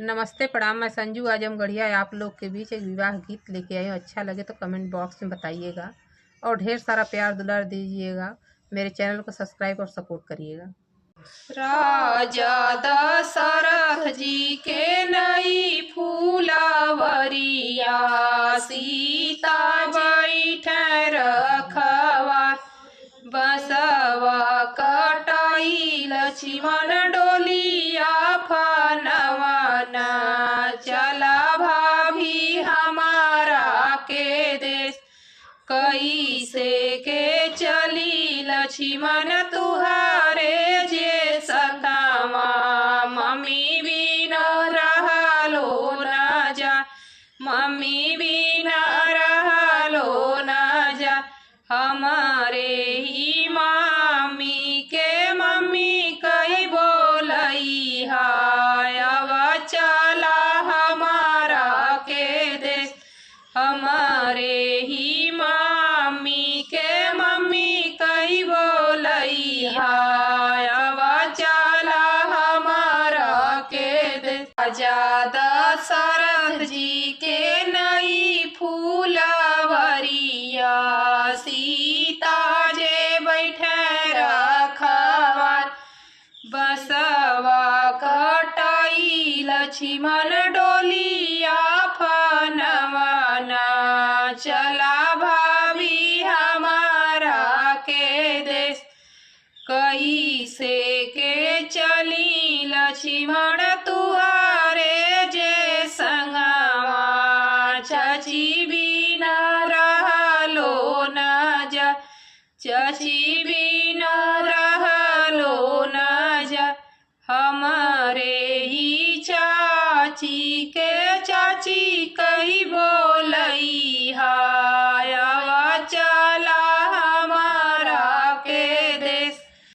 नमस्ते प्रणाम, मैं संजू आजमगढ़िया आप लोग के बीच एक विवाह गीत लेके आई हूँ। अच्छा लगे तो कमेंट बॉक्स में बताइएगा और ढेर सारा प्यार दुलार दीजिएगा। मेरे चैनल को सब्सक्राइब और सपोर्ट करिएगा। राजा दशरथ जी के नई फूलवरिया, सीता बैठे रखवा, बसवा कटाई लक्ष्मण डोलिया फनवाना, चला भाभी हमारा के देश, कैसे के चली लक्ष्मण तुहारे जे सतावा, मम्मी बिना रहलो न जा, मम्मी बिना रहलो न जा, हमारे ही मामी के मम्मी कई बोलई हाय, अब चला हमारा के देश, हमारे ही मामी के मम्मी कई बोलई हाय, अब चला हमारा के देश। राजा दशरथ जी के नई फूलवरिया, सीता जे बैठे रखवार, बसवा कटाई लक्ष्मण डोली